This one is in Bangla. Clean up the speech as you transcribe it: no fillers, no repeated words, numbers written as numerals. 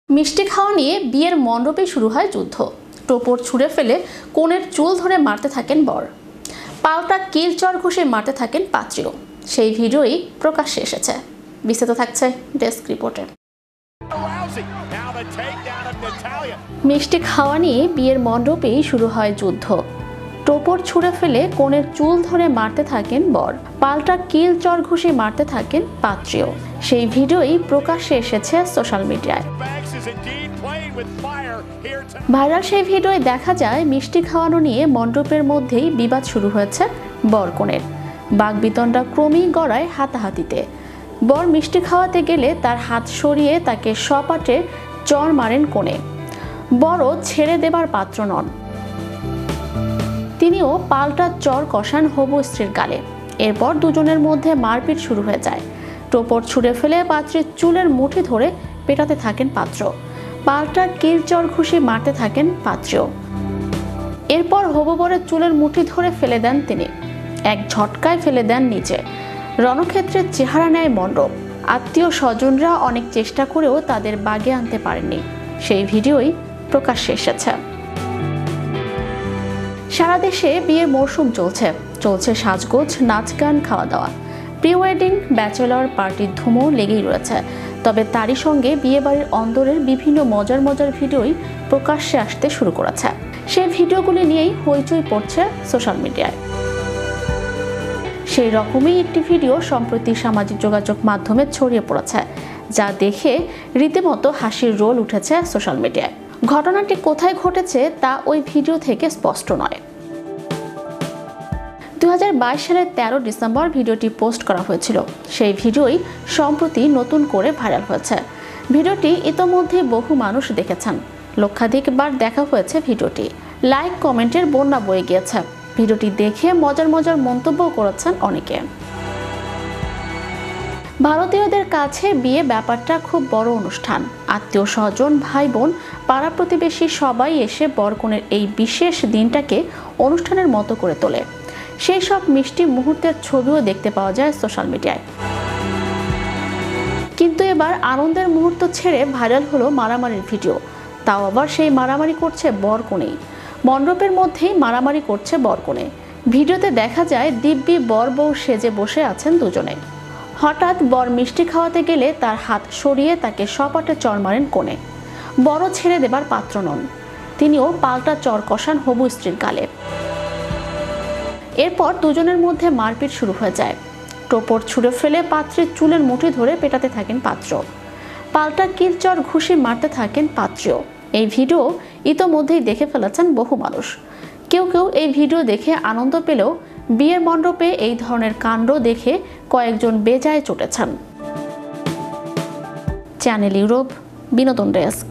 মিষ্টি খাওয়া নিয়ে বিয়ের মণ্ডপে শুরু হয় যুদ্ধ। টোপর ছুঁড়ে ফেলে কনের চুল ধরে মারতে থাকেন বর, পাল্টা কিল চর ঘুষে মারতে থাকেন পাত্রীও। সেই ভিডিওই প্রকাশ্যে এসেছে। বিস্তারিত থাকছে ডেস্ক রিপোর্টে। মিষ্টি খাওয়া নিয়ে বিয়ের মণ্ডপেই শুরু হয় যুদ্ধ। টোপর ছুঁড়ে ফেলে কনের চুল ধরে মারতে থাকেন বর, পাল্টা কিল চর ঘুষে মারতে থাকেন পাত্রীও। সেই ভিডিওই প্রকাশ্যে এসেছে সোশ্যাল মিডিয়ায়। ভাইরাল সেই ভিডিওয় দেখা যায় মিষ্টি খাওয়ানো নিয়ে মণ্ডপের মধ্যেই বিবাদ শুরু হয়েছে বর কনের। বাকবিতণ্ডা ক্রমেই গড়ায় হাতাহাতিতে। বর মিষ্টি খাওয়াতে গেলে তার হাত সরিয়ে তাকে সপাটে চর মারেন কনে। বরও ছেড়ে দেবার পাত্র নন, তিনিও পাল্টা চর কষান হবু স্ত্রীর গালে। এরপর দুজনের মধ্যে মারপিট শুরু হয়ে যায়। টোপর ছুঁড়ে ফেলে পাত্রীর চুলের মুঠি ধরে পেটাতে থাকেন পাত্র, পাল্টা কিল চর ঘুষি মারতে থাকেন পাত্রীও। এরপর হবু বরের চুলের মুঠি ধরে ফেলে দেন তিনি, এক ঝটকায় ফেলে দেন নিচে। রণক্ষেত্রের চেহারা নেয় মণ্ডপ। আত্মীয় স্বজনরা অনেক চেষ্টা করেও তাদের বাগে আনতে পারেননি। সেই ভিডিওই প্রকাশ্যে এসেছে। সারা দেশে বিয়ের মরশুম চলছে সাজগোজ, নাচ গান, খাওয়া দাওয়া। প্রি ওয়েডিং, ব্যাচেলর পার্টির ধুমও লেগেই রয়েছে। তবে তারই সঙ্গে বিয়েবাড়ির অন্দরের বিভিন্ন মজার ভিডিওই প্রকাশ্যে আসতে শুরু করেছে। সেই ভিডিওগুলি নিয়েই হইচই পড়ছে সোশ্যাল মিডিয়ায়। সেই রকমই একটি ভিডিও সম্প্রতি সামাজিক যোগাযোগ মাধ্যমে ছড়িয়ে পড়েছে, যা দেখে রীতিমতো হাসির রোল উঠেছে সোশ্যাল মিডিয়ায়। ঘটনাটি কোথায় ঘটেছে তা ওই ভিডিও থেকে স্পষ্ট নয়। 2022 সালের 13 ডিসেম্বর ভিডিওটি পোস্ট করা হয়েছিল। সেই ভিডিওই সম্প্রতি নতুন করে ভাইরাল হয়েছে। ভিডিওটি ইতোমধ্যে বহু মানুষ দেখেছেন। লক্ষাধিকবার দেখা হয়েছে ভিডিওটি। লাইক কমেন্টের বন্যা বয়ে গিয়েছে। ভিডিওটি দেখে মজার মন্তব্য করেছেন অনেকে। ভারতীয়দের কাছে বিয়ে ব্যাপারটা খুব বড় অনুষ্ঠান। আত্মীয় স্বজন, ভাই বোন, পাড়া প্রতিবেশী সবাই এসে বরকনের এই বিশেষ দিনটাকে অনুষ্ঠানের মতো করে তোলে। সেই সব মিষ্টি মুহূর্তের ছবিও দেখতে পাওয়া যায় সোশ্যাল মিডিয়ায়। কিন্তু এবার আনন্দের মুহূর্ত ছেড়ে ভাইরাল হলো মারামারির ভিডিও। তাও আবার সেই মারামারি করছে বরকনেই। মণ্ডপের মধ্যেই মারামারি করছে বরকনে। ভিডিওতে দেখা যায় দিব্যি বর বউ সেজে বসে আছেন দুজনে। হঠাৎ বর মিষ্টি খাওয়াতে গেলে তার হাত সরিয়ে তাকে সপাটে চর মারেন কনে। বড় ছেড়ে দেবার পাত্র নন, তিনিও পাল্টা চর কষান হবু স্ত্রীর গালে। এরপর দুজনের মধ্যে মারপিট শুরু হয়ে যায়। টোপর ছুঁড়ে ফেলে পাত্রীর চুলের মুঠি ধরে পেটাতে থাকেন পাত্র, পাল্টা কিল চর ঘুষি মারতে থাকেন পাত্রীও। এই ভিডিও ইতোমধ্যেই দেখে ফেলেছেন বহু মানুষ। কেউ এই ভিডিও দেখে আনন্দ পেলেও বিয়ের মণ্ডপে এই ধরনের কাণ্ড দেখে কয়েকজন বেজায় চটেছেন। চ্যানেল ইউরোপ, বিনোদন ডেস্ক।